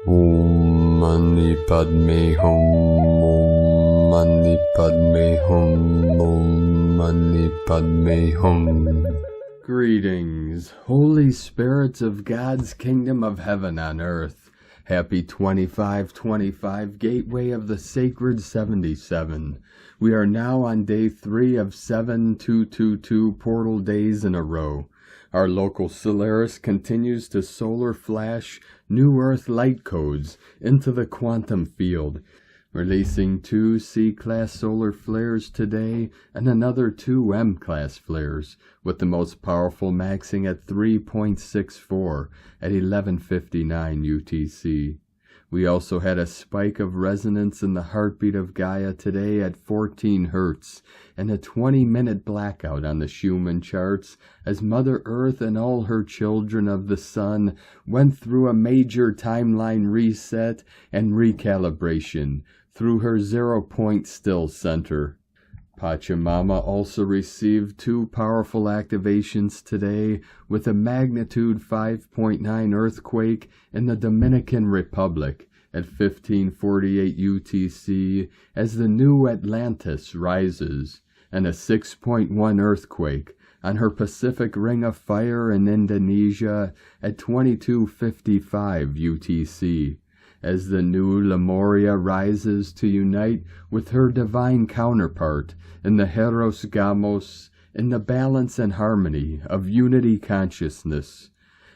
Om Mani Padme Hum, Om Mani Padme Hum, Om Mani Padme Hum. Greetings, Holy Spirits of God's Kingdom of Heaven on Earth. Happy 2525 Gateway of the Sacred 77. We are now on day 3 of 7222 portal days in a row. Our local Solaris continues to solar flash New Earth light codes into the quantum field, releasing 2 C-class solar flares today and another 2 M-class flares, with the most powerful maxing at 3.64 at 11:59 UTC. We also had a spike of resonance in the heartbeat of Gaia today at 14 Hertz, and a 20-minute blackout on the Schumann charts as Mother Earth and all her children of the Sun went through a major timeline reset and recalibration through her 0-point still center. Pachamama also received 2 powerful activations today with a magnitude 5.9 earthquake in the Dominican Republic at 1548 UTC as the new Atlantis rises, and a 6.1 earthquake on her Pacific Ring of Fire in Indonesia at 2255 UTC. As the new Lemuria rises to unite with her divine counterpart in the Heros Gamos in the balance and harmony of unity consciousness.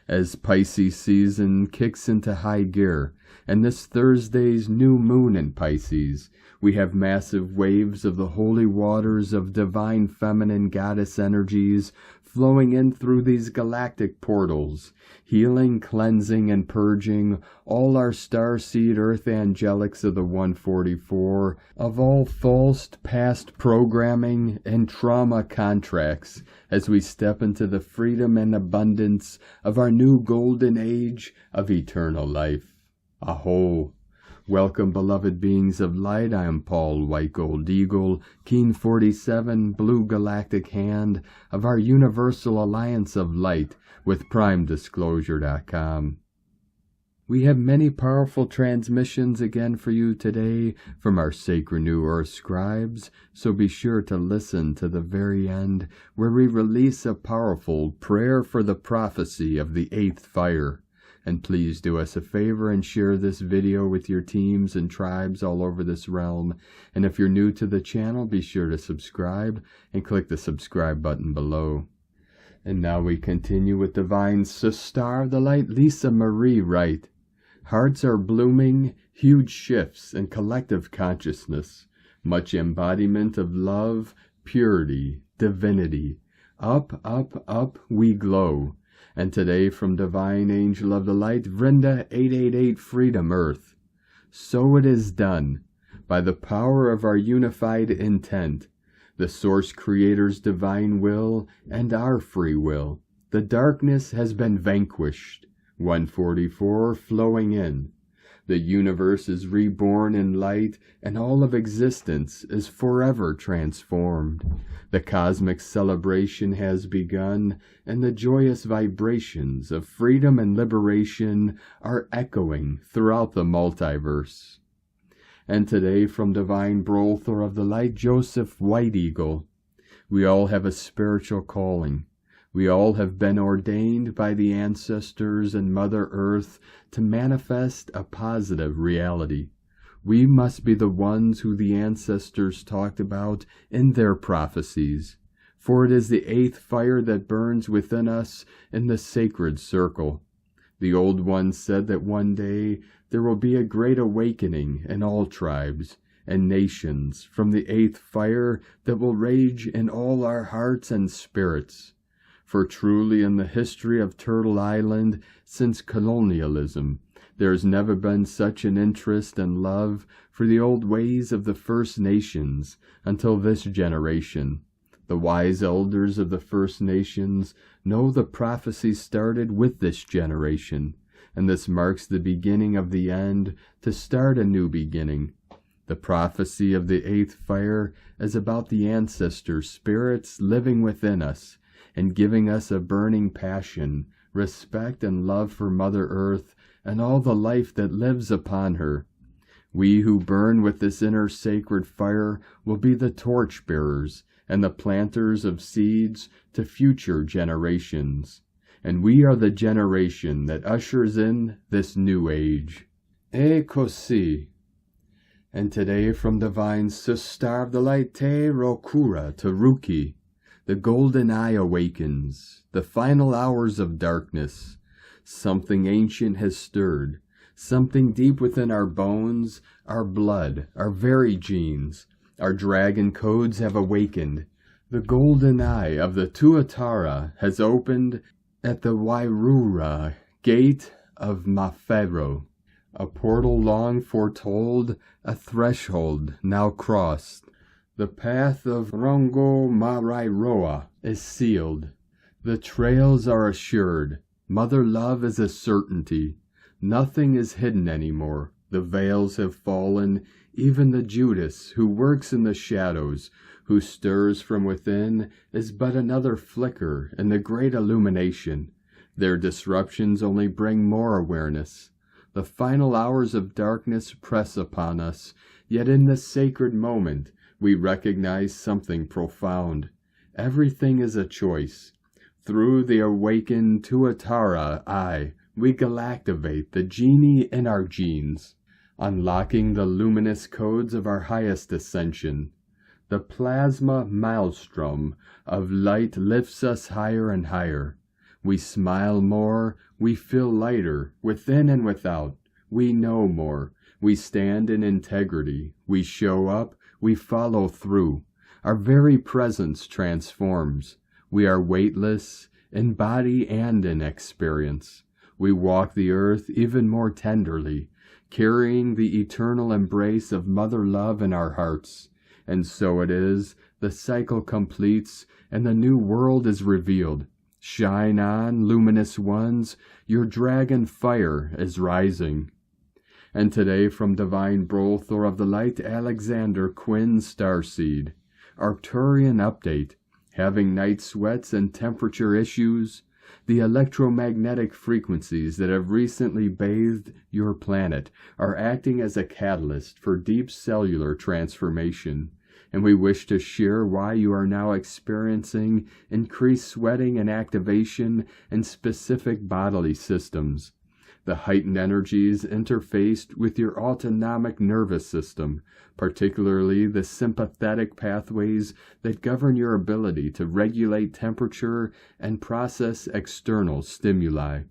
As Pisces season kicks into high gear, and this Thursday's new moon in Pisces, we have massive waves of the holy waters of divine feminine goddess energies flowing in through these galactic portals, healing, cleansing, and purging all our starseed earth angelics of the 144 of all false past programming and trauma contracts as we step into the freedom and abundance of our new golden age of eternal life. Aho! Welcome, beloved beings of light. I am Paul, White Gold Eagle, Keen 47, Blue Galactic Hand of our Universal Alliance of Light with PrimeDisclosure.com. We have many powerful transmissions again for you today from our Sacred New Earth scribes, so be sure to listen to the very end where we release a powerful prayer for the prophecy of the 8th fire. And please do us a favor and share this video with your teams and tribes all over this realm. And if you're new to the channel, be sure to subscribe and click the subscribe button below. And now we continue with Divine Sister of the Light, Lisa Marie Wright. Hearts are blooming, huge shifts in collective consciousness, much embodiment of love, purity, divinity. Up, up, up we glow. And today from Divine Angel of the Light, Vrinda 888 Freedom Earth. So it is done, by the power of our unified intent, the Source Creator's divine will and our free will. The darkness has been vanquished, 144 flowing in. The universe is reborn in light, and all of existence is forever transformed. The cosmic celebration has begun, and the joyous vibrations of freedom and liberation are echoing throughout the multiverse. And today from Divine Brother of the Light, Joseph White Eagle, we all have a spiritual calling. We all have been ordained by the ancestors and Mother Earth to manifest a positive reality. We must be the ones who the ancestors talked about in their prophecies, for it is the 8th fire that burns within us in the sacred circle. The old ones said that one day there will be a great awakening in all tribes and nations from the 8th fire that will rage in all our hearts and spirits. For truly in the history of Turtle Island since colonialism, there has never been such an interest and love for the old ways of the First Nations until this generation. The wise elders of the First Nations know the prophecy started with this generation, and this marks the beginning of the end to start a new beginning. The prophecy of the 8th fire is about the ancestor spirits living within us, and giving us a burning passion, respect, and love for Mother Earth and all the life that lives upon her. We who burn with this inner sacred fire will be the torch-bearers and the planters of seeds to future generations. And we are the generation that ushers in this new age. E così. And today from divine Sustar the light te rokura to Ruki, the golden eye awakens, the final hours of darkness. Something ancient has stirred, something deep within our bones, our blood, our very genes. Our dragon codes have awakened. The golden eye of the Tuatara has opened at the Wairura gate of Mafero, a portal long foretold, a threshold now crossed. The path of Rongomaraeroa is sealed. The trails are assured. Mother love is a certainty. Nothing is hidden anymore. The veils have fallen. Even the Judas, who works in the shadows, who stirs from within, is but another flicker in the great illumination. Their disruptions only bring more awareness. The final hours of darkness press upon us, yet in this sacred moment we recognize something profound. Everything is a choice. Through the awakened Tuatara eye, we galactivate the genie in our genes, unlocking the luminous codes of our highest ascension. The plasma maelstrom of light lifts us higher and higher. We smile more, we feel lighter, within and without. We know more. We stand in integrity. We show up. We follow through. Our very presence transforms. We are weightless, in body and in experience. We walk the earth even more tenderly, carrying the eternal embrace of mother love in our hearts. And so it is, the cycle completes, and the new world is revealed. Shine on, luminous ones, your dragon fire is rising. And today from divine Brothor of the light Alexander Quinn Starseed, Arcturian update, having night sweats and temperature issues, the electromagnetic frequencies that have recently bathed your planet are acting as a catalyst for deep cellular transformation. And we wish to share why you are now experiencing increased sweating and activation in specific bodily systems. The heightened energies interfaced with your autonomic nervous system, particularly the sympathetic pathways that govern your ability to regulate temperature and process external stimuli.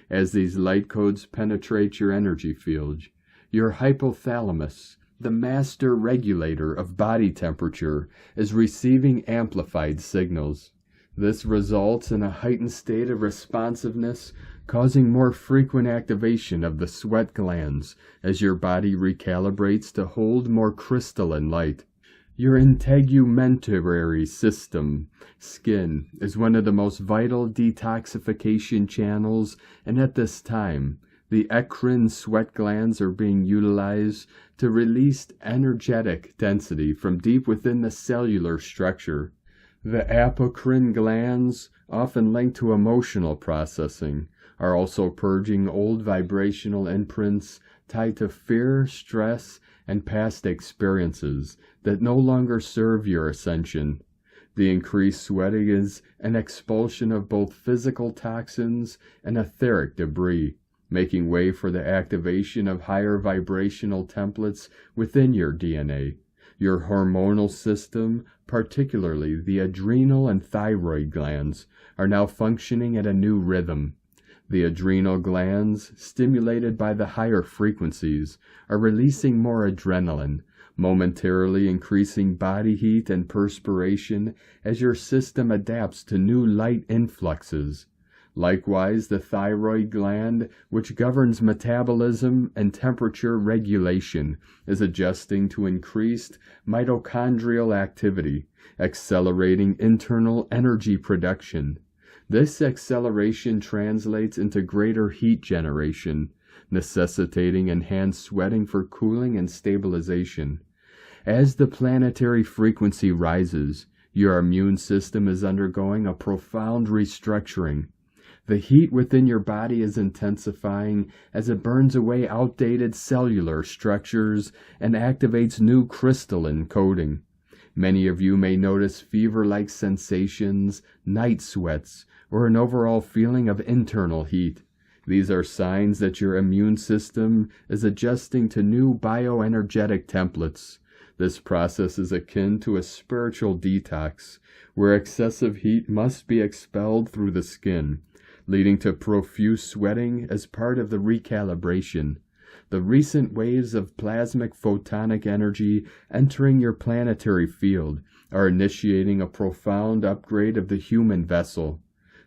As these light codes penetrate your energy field, your hypothalamus, the master regulator of body temperature, is receiving amplified signals. This results in a heightened state of responsiveness, causing more frequent activation of the sweat glands as your body recalibrates to hold more crystalline light. Your integumentary system, skin, is one of the most vital detoxification channels, and at this time, the eccrine sweat glands are being utilized to release energetic density from deep within the cellular structure. The apocrine glands, often linked to emotional processing, are also purging old vibrational imprints tied to fear, stress, and past experiences that no longer serve your ascension. The increased sweating is an expulsion of both physical toxins and etheric debris, making way for the activation of higher vibrational templates within your DNA. Your hormonal system, particularly the adrenal and thyroid glands, are now functioning at a new rhythm. The adrenal glands, stimulated by the higher frequencies, are releasing more adrenaline, momentarily increasing body heat and perspiration as your system adapts to new light influxes. Likewise, the thyroid gland, which governs metabolism and temperature regulation, is adjusting to increased mitochondrial activity, accelerating internal energy production. This acceleration translates into greater heat generation, necessitating enhanced sweating for cooling and stabilization. As the planetary frequency rises, your immune system is undergoing a profound restructuring. The heat within your body is intensifying as it burns away outdated cellular structures and activates new crystalline coding. Many of you may notice fever-like sensations, night sweats, or an overall feeling of internal heat. These are signs that your immune system is adjusting to new bioenergetic templates. This process is akin to a spiritual detox, where excessive heat must be expelled through the skin, leading to profuse sweating as part of the recalibration. The recent waves of plasmic photonic energy entering your planetary field are initiating a profound upgrade of the human vessel.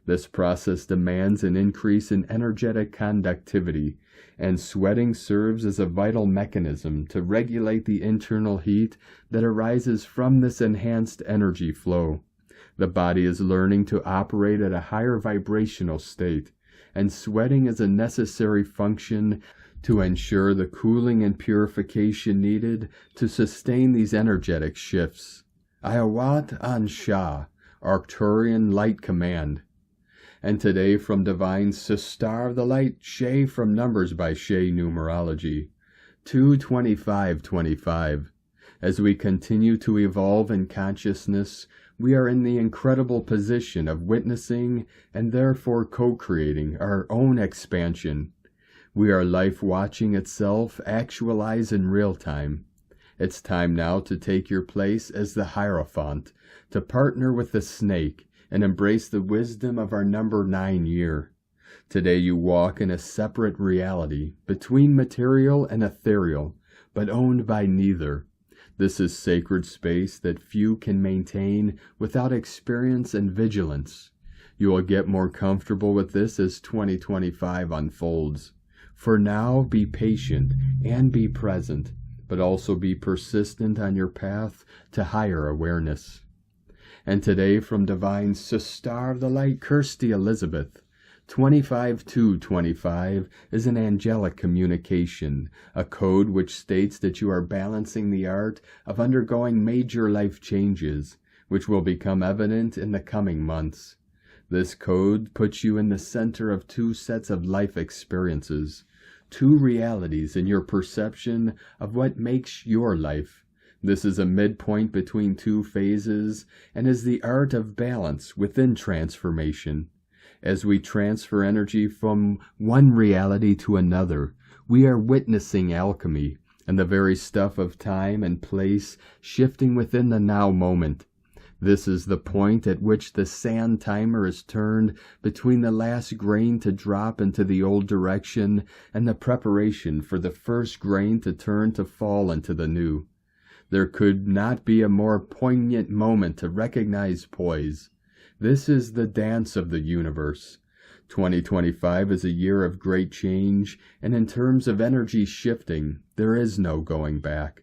This process demands an increase in energetic conductivity, and sweating serves as a vital mechanism to regulate the internal heat that arises from this enhanced energy flow. The body is learning to operate at a higher vibrational state, and sweating is a necessary function to ensure the cooling and purification needed to sustain these energetic shifts. Awakens, Arcturian Light Command. And today from Divine Sister of the Light, Shay from Numbers by Shay Numerology, 22525. As we continue to evolve in consciousness, we are in the incredible position of witnessing and therefore co-creating our own expansion. We are life watching itself actualize in real time. It's time now to take your place as the Hierophant, to partner with the snake, and embrace the wisdom of our number 9 year. Today you walk in a separate reality, between material and ethereal, but owned by neither. This is sacred space that few can maintain without experience and vigilance. You will get more comfortable with this as 2025 unfolds. For now, be patient and be present, but also be persistent on your path to higher awareness. And today from Divine Sister of the Light, Kirsty Elizabeth, 25225 is an angelic communication, a code which states that you are balancing the art of undergoing major life changes, which will become evident in the coming months. This code puts you in the center of 2 sets of life experiences, 2 realities in your perception of what makes your life. This is a midpoint between 2 phases and is the art of balance within transformation. As we transfer energy from one reality to another, we are witnessing alchemy and the very stuff of time and place shifting within the now moment. This is the point at which the sand timer is turned between the last grain to drop into the old direction and the preparation for the first grain to turn to fall into the new. There could not be a more poignant moment to recognize poise. This is the dance of the universe. 2025 is a year of great change, and in terms of energy shifting, there is no going back.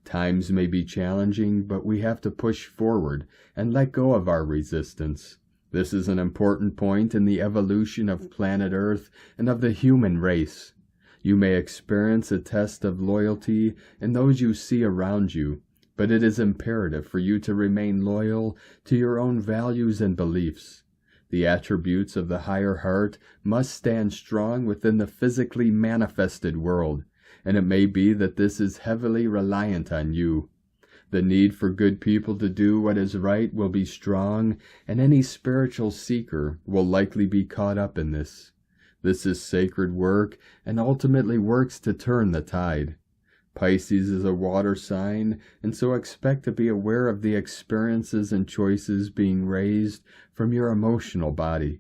Times may be challenging, but we have to push forward and let go of our resistance. This is an important point in the evolution of planet Earth and of the human race. You may experience a test of loyalty in those you see around you, but it is imperative for you to remain loyal to your own values and beliefs. The attributes of the higher heart must stand strong within the physically manifested world, and it may be that this is heavily reliant on you. The need for good people to do what is right will be strong, and any spiritual seeker will likely be caught up in this. This is sacred work and ultimately works to turn the tide. Pisces is a water sign, and so expect to be aware of the experiences and choices being raised from your emotional body.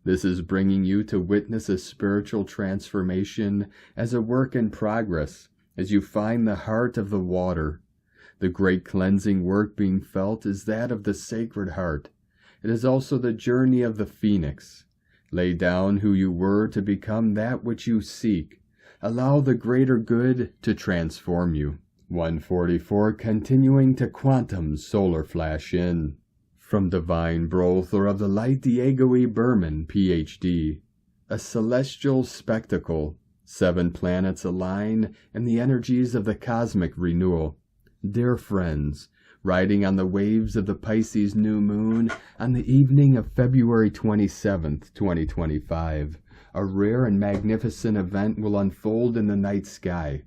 This is bringing you to witness a spiritual transformation as a work in progress as you find the heart of the water. The great cleansing work being felt is that of the Sacred Heart. It is also the journey of the Phoenix. Lay down who you were to become that which you seek. Allow the greater good to transform you. 144 continuing to quantum solar flash in. From Divine Butler of the Light, Diego E. Berman, Ph.D. A celestial spectacle. 7 planets align in the energies of the cosmic renewal. Dear friends, riding on the waves of the Pisces new moon on the evening of February 27th, 2025. A rare and magnificent event will unfold in the night sky.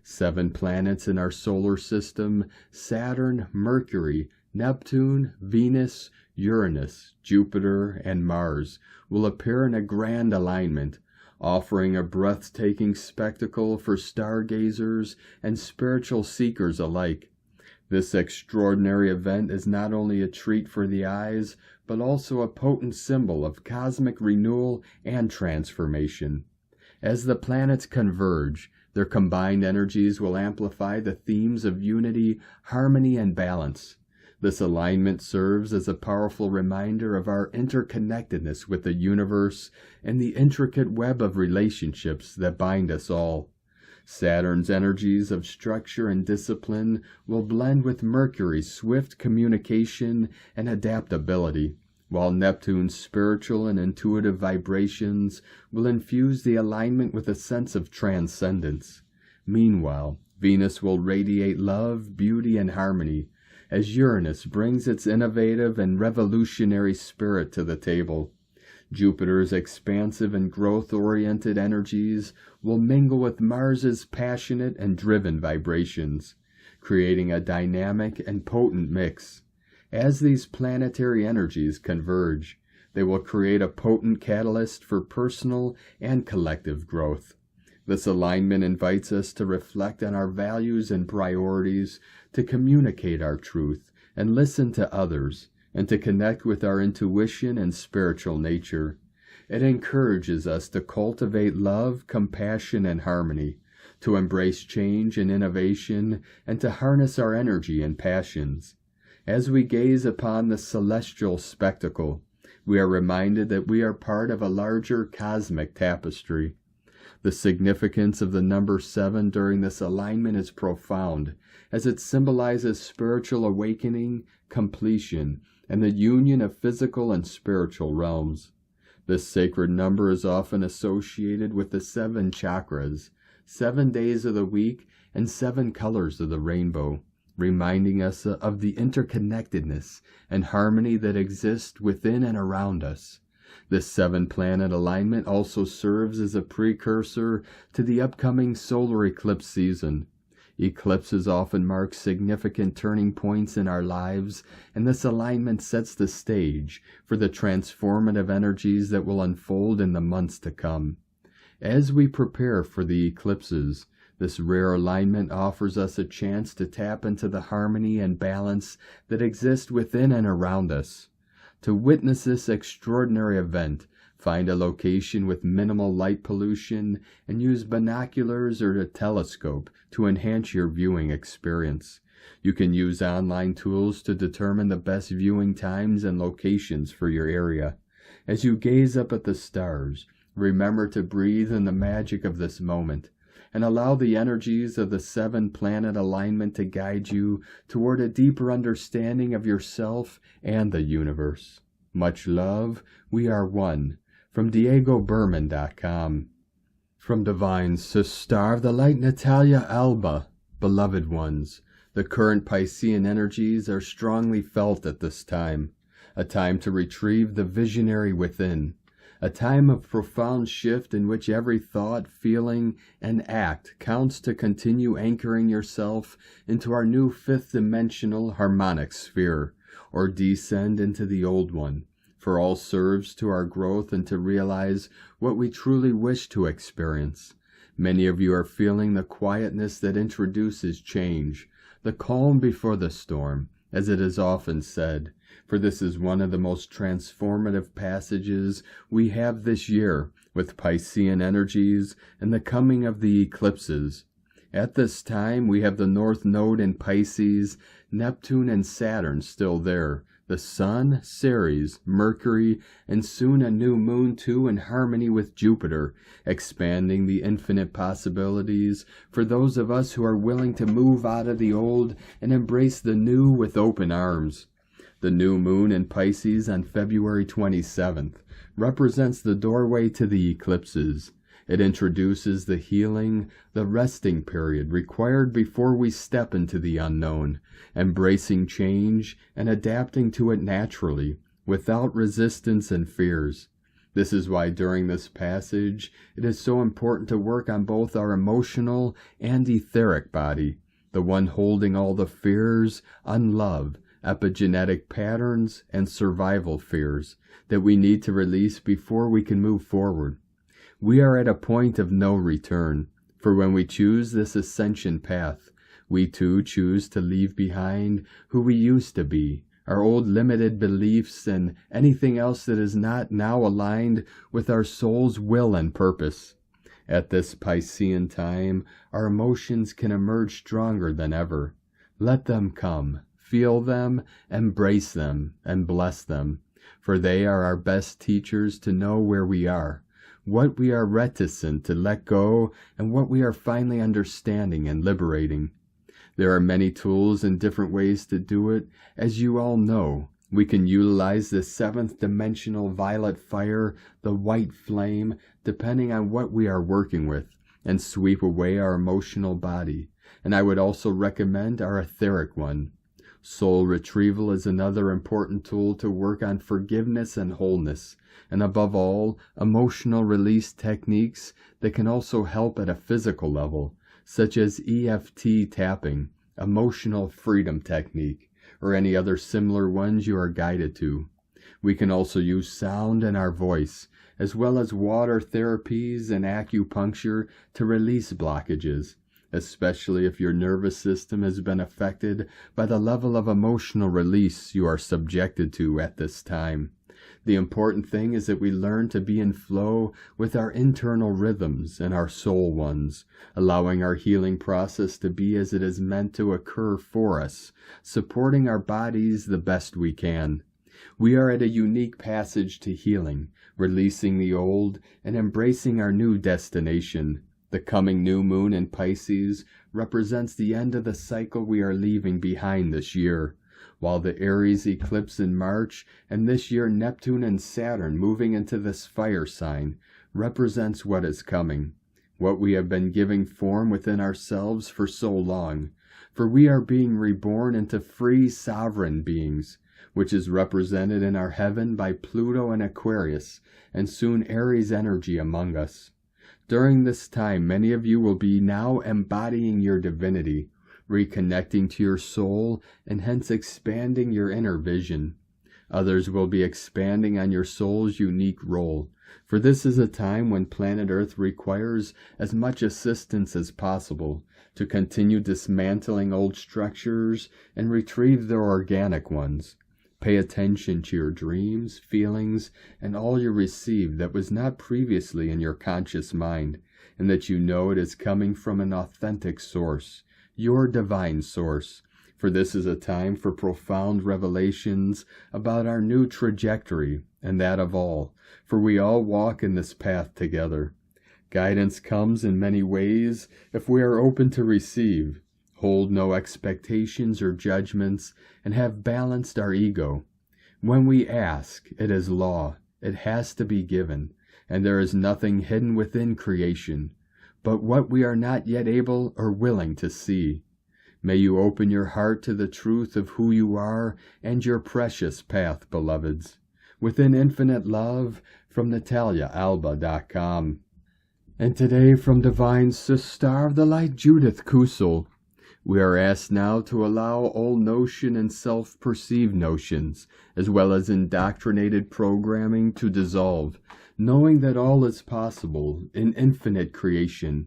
7 planets in our solar system, Saturn, Mercury, Neptune, Venus, Uranus, Jupiter, and Mars, will appear in a grand alignment, offering a breathtaking spectacle for stargazers and spiritual seekers alike. This extraordinary event is not only a treat for the eyes, but also a potent symbol of cosmic renewal and transformation. As the planets converge, their combined energies will amplify the themes of unity, harmony, and balance. This alignment serves as a powerful reminder of our interconnectedness with the universe and the intricate web of relationships that bind us all. Saturn's energies of structure and discipline will blend with Mercury's swift communication and adaptability, while Neptune's spiritual and intuitive vibrations will infuse the alignment with a sense of transcendence. Meanwhile, Venus will radiate love, beauty, and harmony, as Uranus brings its innovative and revolutionary spirit to the table. Jupiter's expansive and growth-oriented energies will mingle with Mars's passionate and driven vibrations, creating a dynamic and potent mix. As these planetary energies converge, they will create a potent catalyst for personal and collective growth. This alignment invites us to reflect on our values and priorities, to communicate our truth and listen to others, and to connect with our intuition and spiritual nature. It encourages us to cultivate love, compassion, and harmony, to embrace change and innovation, and to harness our energy and passions. As we gaze upon the celestial spectacle, we are reminded that we are part of a larger cosmic tapestry. The significance of the number 7 during this alignment is profound, as it symbolizes spiritual awakening, completion, and the union of physical and spiritual realms. This sacred number is often associated with the 7 chakras, 7 days of the week, and 7 colors of the rainbow, reminding us of the interconnectedness and harmony that exist within and around us. This 7-planet alignment also serves as a precursor to the upcoming solar eclipse season. Eclipses often mark significant turning points in our lives, and this alignment sets the stage for the transformative energies that will unfold in the months to come. As we prepare for the eclipses, this rare alignment offers us a chance to tap into the harmony and balance that exist within and around us. To witness this extraordinary event, find a location with minimal light pollution and use binoculars or a telescope to enhance your viewing experience. You can use online tools to determine the best viewing times and locations for your area. As you gaze up at the stars, remember to breathe in the magic of this moment, and allow the energies of the 7-planet alignment to guide you toward a deeper understanding of yourself and the universe. Much love. We are one. From DiegoBerman.com. From Divine Sister of the Light Natalia Alba. Beloved ones, the current Piscean energies are strongly felt at this time. A time to retrieve the visionary within. A time of profound shift in which every thought, feeling, and act counts to continue anchoring yourself into our new 5th-dimensional harmonic sphere, or descend into the old one, for all serves to our growth and to realize what we truly wish to experience. Many of you are feeling the quietness that introduces change, the calm before the storm, as it is often said, for this is one of the most transformative passages we have this year, with Piscean energies and the coming of the eclipses. At this time, we have the North Node in Pisces, Neptune and Saturn still there, the Sun, Ceres, Mercury, and soon a new moon too in harmony with Jupiter, expanding the infinite possibilities for those of us who are willing to move out of the old and embrace the new with open arms. The new moon in Pisces on February 27th represents the doorway to the eclipses. It introduces the healing, the resting period required before we step into the unknown, embracing change and adapting to it naturally, without resistance and fears. This is why during this passage, it is so important to work on both our emotional and etheric body, the one holding all the fears, unlove, epigenetic patterns, and survival fears that we need to release before we can move forward. We are at a point of no return, for when we choose this ascension path, we too choose to leave behind who we used to be, our old limited beliefs, and anything else that is not now aligned with our soul's will and purpose. At this Piscean time, our emotions can emerge stronger than ever. Let them come, feel them, embrace them, and bless them, for they are our best teachers to know where we are, what we are reticent to let go, and what we are finally understanding and liberating. There are many tools and different ways to do it. As you all know, we can utilize the seventh dimensional violet fire, the white flame, depending on what we are working with, and sweep away our emotional body. And I would also recommend our etheric one. Soul retrieval is another important tool to work on forgiveness and wholeness, and above all, emotional release techniques that can also help at a physical level, such as EFT tapping, emotional freedom technique, or any other similar ones you are guided to. We can also use sound and our voice, as well as water therapies and acupuncture to release blockages, especially if your nervous system has been affected by the level of emotional release you are subjected to at this time. The important thing is that we learn to be in flow with our internal rhythms and our soul ones, allowing our healing process to be as it is meant to occur for us, supporting our bodies the best we can. We are at a unique passage to healing, releasing the old and embracing our new destination. The coming new moon in Pisces represents the end of the cycle we are leaving behind this year, while the Aries eclipse in March and this year Neptune and Saturn moving into this fire sign represents what is coming, what we have been giving form within ourselves for so long, for we are being reborn into free sovereign beings, which is represented in our heaven by Pluto and Aquarius, and soon Aries energy among us. During this time, many of you will be now embodying your divinity, reconnecting to your soul, and hence expanding your inner vision. Others will be expanding on your soul's unique role, for this is a time when planet Earth requires as much assistance as possible to continue dismantling old structures and retrieve their organic ones. Pay attention to your dreams, feelings, and all you receive that was not previously in your conscious mind, and that you know it is coming from an authentic source, your divine source, for this is a time for profound revelations about our new trajectory and that of all, for we all walk in this path together. Guidance comes in many ways if we are open to receive, hold no expectations or judgments, and have balanced our ego. When we ask, it is law, it has to be given, and there is nothing hidden within creation, but what we are not yet able or willing to see. May you open your heart to the truth of who you are and your precious path, beloveds. Within infinite love, from NhaRaHaShañ. And today from Divine Sister of the Light Judith Kusel, we are asked now to allow all notion and self-perceived notions, as well as indoctrinated programming, to dissolve, knowing that all is possible in infinite creation.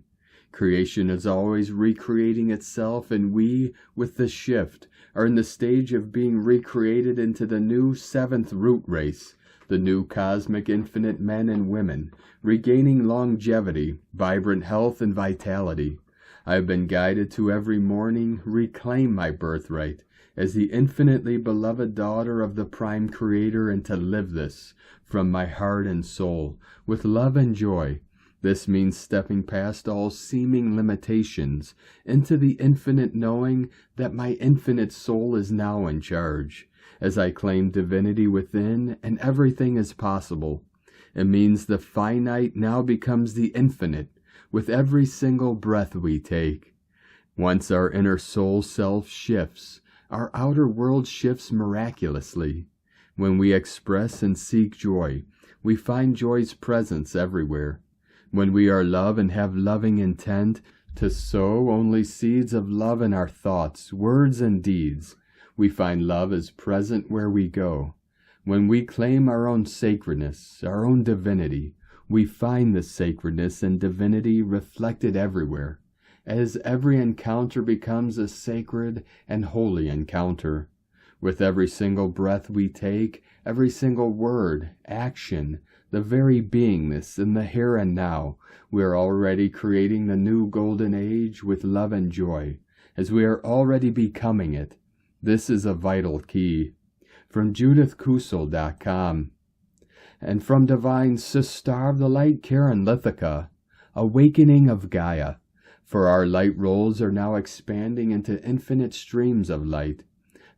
Creation is always recreating itself, and we, with the shift, are in the stage of being recreated into the new seventh root race, the new cosmic infinite men and women, regaining longevity, vibrant health, and vitality. I have been guided to every morning reclaim my birthright as the infinitely beloved daughter of the Prime Creator, and to live this from my heart and soul with love and joy. This means stepping past all seeming limitations into the infinite knowing that my infinite soul is now in charge, as I claim divinity within and everything is possible. It means the finite now becomes the infinite with every single breath we take. Once our inner soul self shifts, our outer world shifts miraculously. When we express and seek joy, we find joy's presence everywhere. When we are love and have loving intent to sow only seeds of love in our thoughts, words, and deeds, we find love is present where we go. When we claim our own sacredness, our own divinity, we find the sacredness and divinity reflected everywhere, as every encounter becomes a sacred and holy encounter. With every single breath we take, every single word, action, the very beingness in the here and now, we are already creating the new golden age with love and joy, as we are already becoming it. This is a vital key. From JudithKusel.com. And from Divine Sister of the Light Karen Lithica, Awakening of Gaia. For our light rolls are now expanding into infinite streams of light.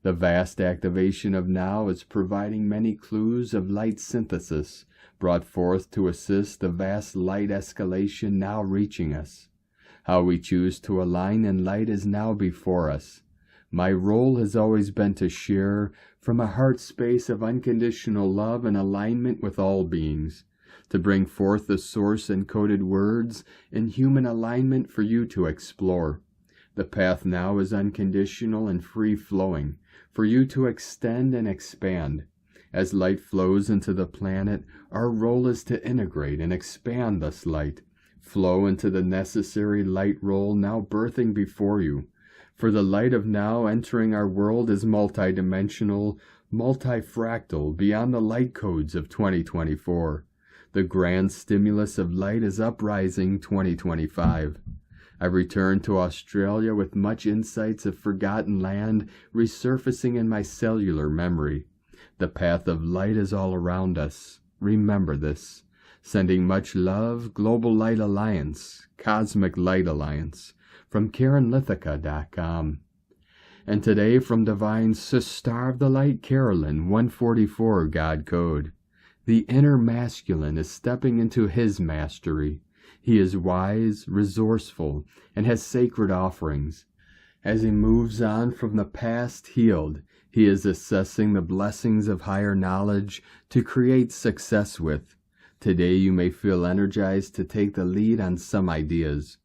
The vast activation of now is providing many clues of light synthesis, brought forth to assist the vast light escalation now reaching us. How we choose to align in light is now before us. My role has always been to share from a heart space of unconditional love and alignment with all beings, to bring forth the source encoded words in human alignment for you to explore. The path now is unconditional and free-flowing, for you to extend and expand. As light flows into the planet, our role is to integrate and expand this light, flow into the necessary light role now birthing before you. For the light of now entering our world is multidimensional, multifractal, beyond the light codes of 2024. The grand stimulus of light is uprising 2025. I returned to Australia with much insights of forgotten land resurfacing in my cellular memory. The path of light is all around us. Remember this. Sending much love, Global Light Alliance, Cosmic Light Alliance, from KarenLithica.com. And today from Divine Sister of the Light Carolyn 144 God Code. The inner masculine is stepping into his mastery. He is wise, resourceful, and has sacred offerings. As he moves on from the past healed, he is assessing the blessings of higher knowledge to create success with. Today you may feel energized to take the lead on some ideas.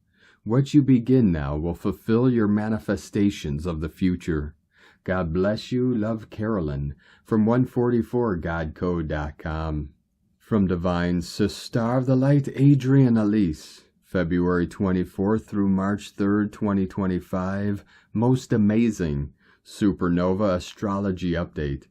What you begin now will fulfill your manifestations of the future. God bless you, love Carolyn, from 144godcode.com. From Divine Sister of the Light Adrian Elise, February 24th through March 3rd, 2025, most amazing Supernova Astrology Update.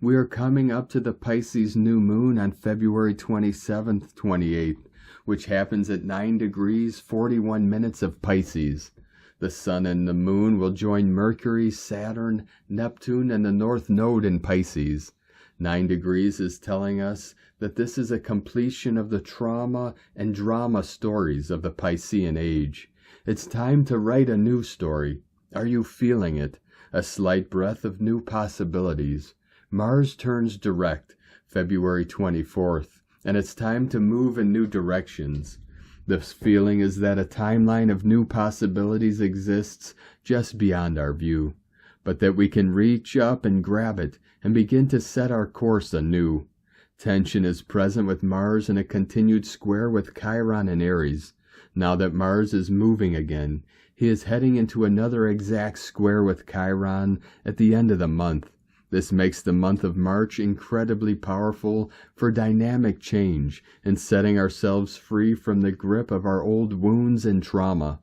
We are coming up to the Pisces new moon on February 27th, 28th, which happens at 9 degrees 41 minutes of Pisces. The sun and the moon will join Mercury, Saturn, Neptune, and the North Node in Pisces. 9 degrees is telling us that this is a completion of the trauma and drama stories of the Piscean age. It's time to write a new story. Are you feeling it? A slight breath of new possibilities. Mars turns direct, February 24th, and it's time to move in new directions. This feeling is that a timeline of new possibilities exists just beyond our view, but that we can reach up and grab it and begin to set our course anew. Tension is present with Mars in a continued square with Chiron and Aries. Now that Mars is moving again, he is heading into another exact square with Chiron at the end of the month. This makes the month of March incredibly powerful for dynamic change and setting ourselves free from the grip of our old wounds and trauma.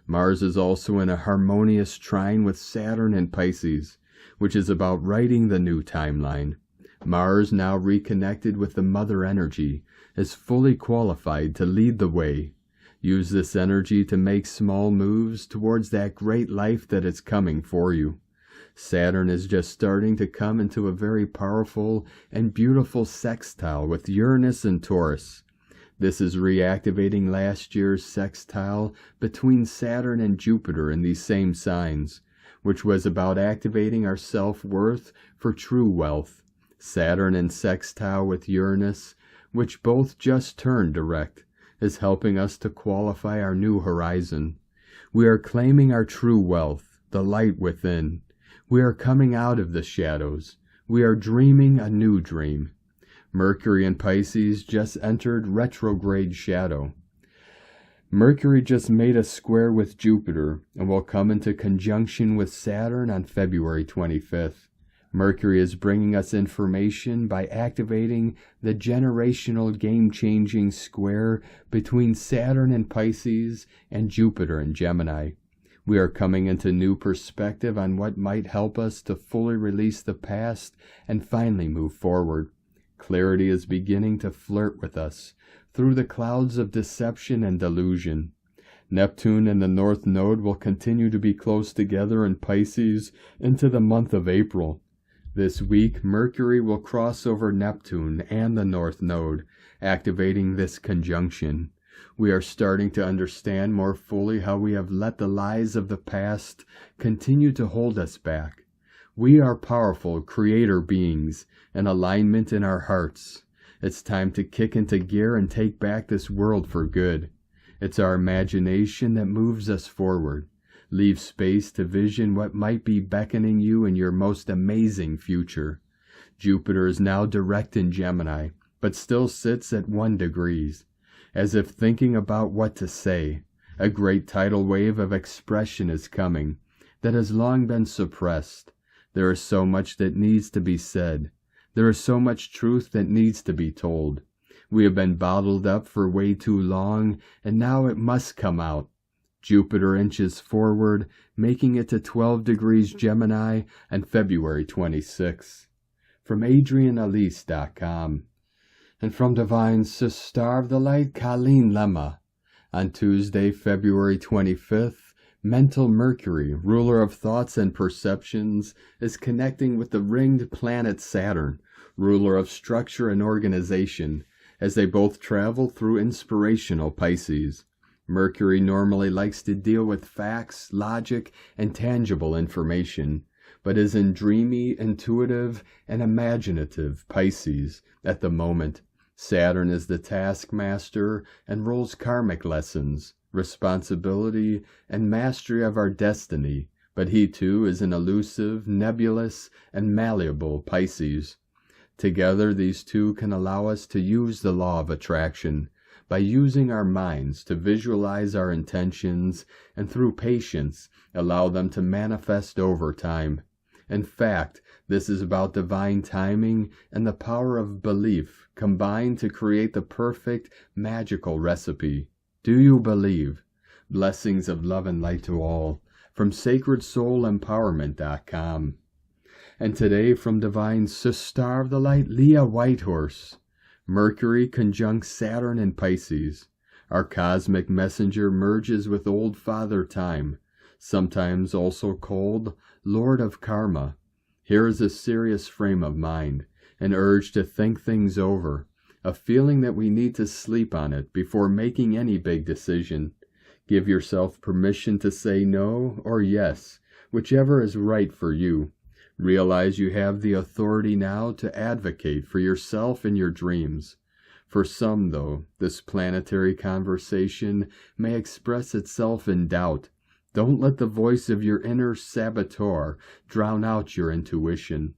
Mars is also in a harmonious trine with Saturn and Pisces, which is about writing the new timeline. Mars, now reconnected with the mother energy, is fully qualified to lead the way. Use this energy to make small moves towards that great life that is coming for you. Saturn is just starting to come into a very powerful and beautiful sextile with Uranus and Taurus. This is reactivating last year's sextile between Saturn and Jupiter in these same signs, which was about activating our self-worth for true wealth. Saturn in sextile with Uranus which both just turned direct, is helping us to qualify our new horizon. We are claiming our true wealth, the light within. We are coming out of the shadows. We are dreaming a new dream. Mercury in Pisces just entered retrograde shadow. Mercury just made a square with Jupiter and will come into conjunction with Saturn on February 25th. Mercury is bringing us information by activating the generational game-changing square between Saturn in Pisces and Jupiter in Gemini. We are coming into new perspective on what might help us to fully release the past and finally move forward. Clarity is beginning to flirt with us through the clouds of deception and delusion. Neptune and the North Node will continue to be close together in Pisces into the month of April. This week, Mercury will cross over Neptune and the North Node, activating this conjunction. We are starting to understand more fully how we have let the lies of the past continue to hold us back. We are powerful creator beings, in alignment in our hearts. It's time to kick into gear and take back this world for good. It's our imagination that moves us forward. Leave space to vision what might be beckoning you in your most amazing future. Jupiter is now direct in Gemini, but still sits at 1 degree. As if thinking about what to say, a great tidal wave of expression is coming that has long been suppressed. There is so much that needs to be said. There is so much truth that needs to be told. We have been bottled up for way too long, and now it must come out. Jupiter inches forward, making it to 12 degrees Gemini on February 26. From AdrianAlise.com. And from Divine Sister of the Light, Colleen Lemma. On Tuesday, February 25th, mental Mercury, ruler of thoughts and perceptions, is connecting with the ringed planet Saturn, ruler of structure and organization, as they both travel through inspirational Pisces. Mercury normally likes to deal with facts, logic, and tangible information, but is in dreamy, intuitive, and imaginative Pisces at the moment. Saturn is the taskmaster and rules karmic lessons, responsibility, and mastery of our destiny, but he too is an elusive, nebulous, and malleable Pisces. Together these two can allow us to use the law of attraction, by using our minds to visualize our intentions and through patience allow them to manifest over time. In fact, this is about divine timing and the power of belief combined to create the perfect magical recipe. Do you believe? Blessings of love and light to all from SacredSoulEmpowerment.com. And today from Divine Sister of the Light, Leah Whitehorse. Mercury conjuncts Saturn in Pisces. Our cosmic messenger merges with Old Father Time, sometimes also called Lord of Karma. Here is a serious frame of mind, an urge to think things over, a feeling that we need to sleep on it before making any big decision. Give yourself permission to say no or yes, whichever is right for you. Realize you have the authority now to advocate for yourself and your dreams. For some, though, this planetary conversation may express itself in doubt. Don't let the voice of your inner saboteur drown out your intuition.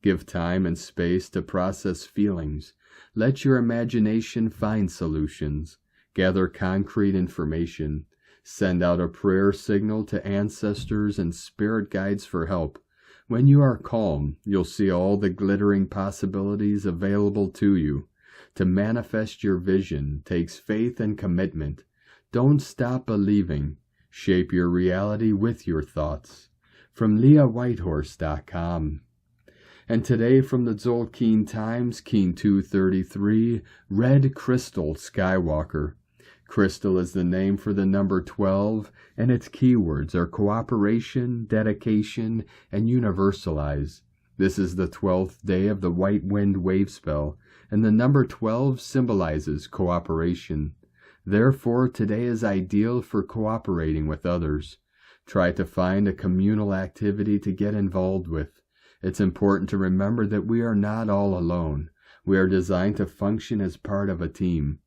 Give time and space to process feelings. Let your imagination find solutions. Gather concrete information. Send out a prayer signal to ancestors and spirit guides for help. When you are calm, you'll see all the glittering possibilities available to you. To manifest your vision takes faith and commitment. Don't stop believing. Shape your reality with your thoughts. From LeahWhitehorse.com. And today from the Tzolk'in Times, Keen 233, Red Crystal Skywalker. Crystal is the name for the number 12, and its keywords are cooperation, dedication, and universalize. This is the 12th day of the White Wind wave spell, and the number 12 symbolizes cooperation. Therefore, today is ideal for cooperating with others. Try to find a communal activity to get involved with. It's important to remember that we are not all alone. We are designed to function as part of a team.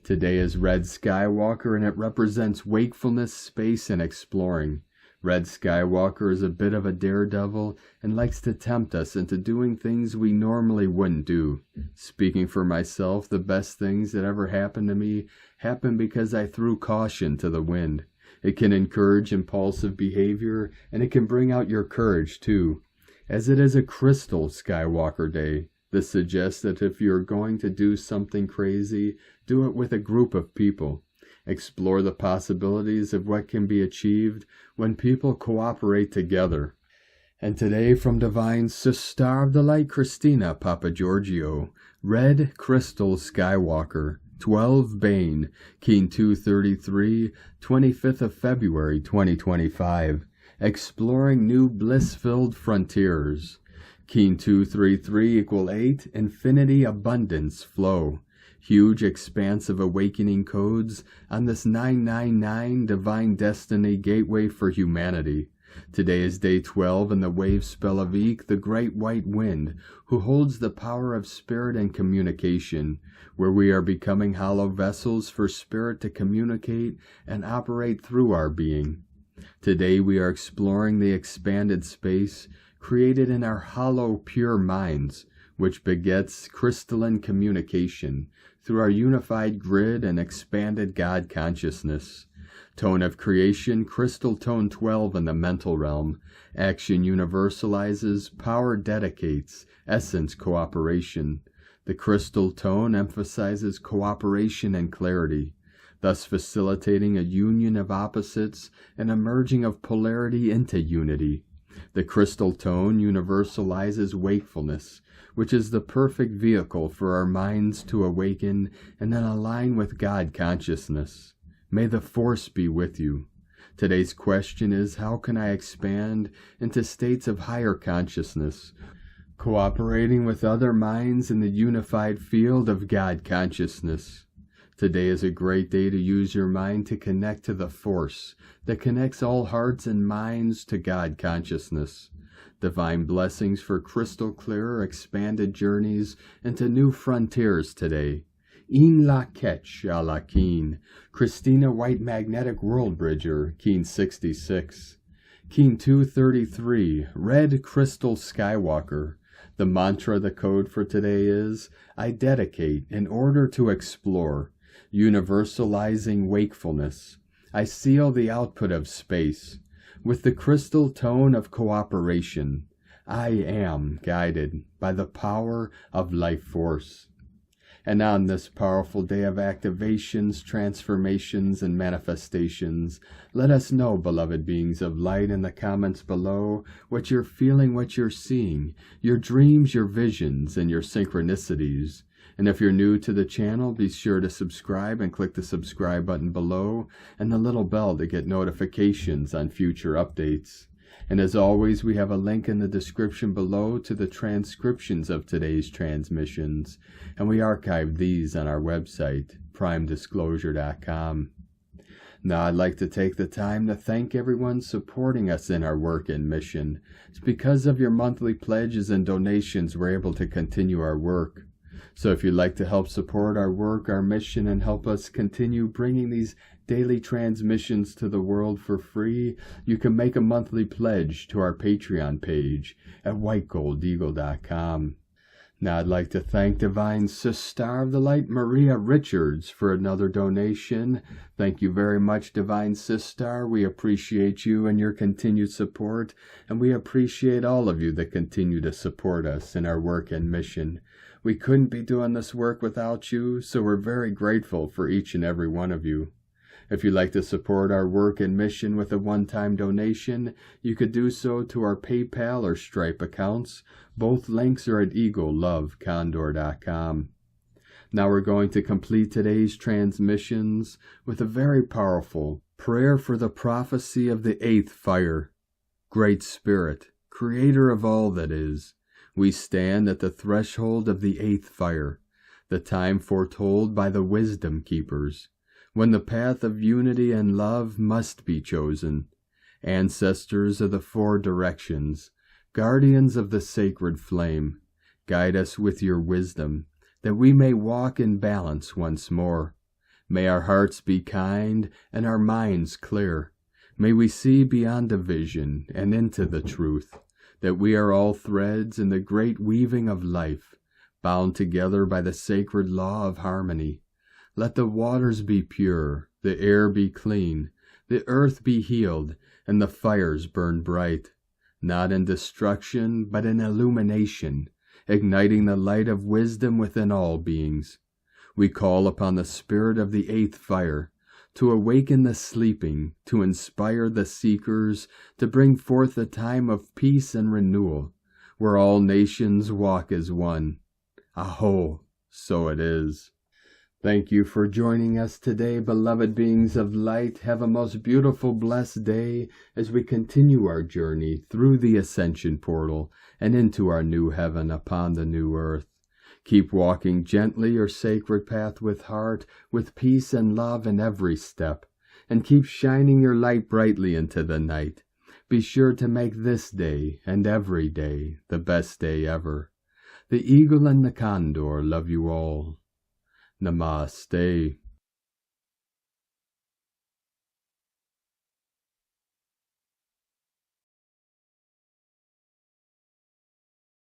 Today is Red Skywalker, and it represents wakefulness, space, and exploring. Red Skywalker is a bit of a daredevil and likes to tempt us into doing things we normally wouldn't do. Speaking for myself, the best things that ever happened to me happened because I threw caution to the wind. It can encourage impulsive behavior, and it can bring out your courage too. As it is a crystal Skywalker day, this suggests that if you're going to do something crazy, do it with a group of people. Explore the possibilities of what can be achieved when people cooperate together. And today from Divine Sister of the Light Christina Papagiorgio, Red Crystal Skywalker, 12 Bane, Keen 233, 25th of February 2025, exploring new bliss-filled frontiers. Keen 233 equal 8, Infinity Abundance Flow. Huge expanse of awakening codes on this 999 Divine Destiny Gateway for Humanity. Today is day 12 in the wave spell of Eek, the Great White Wind, who holds the power of spirit and communication, where we are becoming hollow vessels for spirit to communicate and operate through our being. Today we are exploring the expanded space created in our hollow, pure minds, which begets crystalline communication through our unified grid and expanded God consciousness. Tone of creation, crystal tone 12 in the mental realm. Action universalizes, power dedicates, essence cooperation. The crystal tone emphasizes cooperation and clarity, thus facilitating a union of opposites and a merging of polarity into unity. The crystal tone universalizes wakefulness, which is the perfect vehicle for our minds to awaken and then align with God consciousness. May the Force be with you. Today's question is, how can I expand into states of higher consciousness, cooperating with other minds in the unified field of God consciousness? Today is a great day to use your mind to connect to the Force that connects all hearts and minds to God consciousness. Divine blessings for crystal clear, expanded journeys into new frontiers today. In la ketch a la keen. Christina White Magnetic World Bridger, Keen 66. Keen 233, Red Crystal Skywalker. The mantra, the code for today is, I dedicate in order to explore. Universalizing wakefulness. I seal the output of space. With the crystal tone of cooperation, I am guided by the power of life force. And on this powerful day of activations, transformations, and manifestations, let us know, beloved beings of light, in the comments below what you're feeling, what you're seeing, your dreams, your visions, and your synchronicities. And if you're new to the channel, be sure to subscribe and click the subscribe button below and the little bell to get notifications on future updates. And as always, we have a link in the description below to the transcriptions of today's transmissions, and we archive these on our website, primedisclosure.com. Now, I'd like to take the time to thank everyone supporting us in our work and mission. It's because of your monthly pledges and donations we're able to continue our work. So if you'd like to help support our work, our mission, and help us continue bringing these daily transmissions to the world for free, you can make a monthly pledge to our Patreon page at whitegoldeagle.com. Now I'd like to thank Divine Sister of the Light Maria Richards for another donation. Thank you very much, Divine Sister. We appreciate you and your continued support, and we appreciate all of you that continue to support us in our work and mission. We couldn't be doing this work without you, so we're very grateful for each and every one of you. If you'd like to support our work and mission with a one-time donation, you could do so to our PayPal or Stripe accounts. Both links are at eaglelovecondor.com. Now we're going to complete today's transmissions with a very powerful prayer for the prophecy of the 8th fire. Great Spirit, Creator of all that is, we stand at the threshold of the 8th fire, the time foretold by the wisdom keepers, when the path of unity and love must be chosen. Ancestors of the 4 directions, guardians of the sacred flame, guide us with your wisdom, that we may walk in balance once more. May our hearts be kind and our minds clear. May we see beyond division and into the truth, that we are all threads in the great weaving of life, bound together by the sacred law of harmony. Let the waters be pure, the air be clean, the earth be healed, and the fires burn bright, not in destruction, but in illumination, igniting the light of wisdom within all beings. We call upon the spirit of the eighth fire, to awaken the sleeping, to inspire the seekers, to bring forth a time of peace and renewal, where all nations walk as one. A'ho, so it is. Thank you for joining us today, beloved beings of light. Have a most beautiful, blessed day as we continue our journey through the ascension portal and into our new heaven upon the new earth. Keep walking gently your sacred path with heart, with peace and love in every step, and keep shining your light brightly into the night. Be sure to make this day and every day the best day ever. The eagle and the condor love you all. Namaste.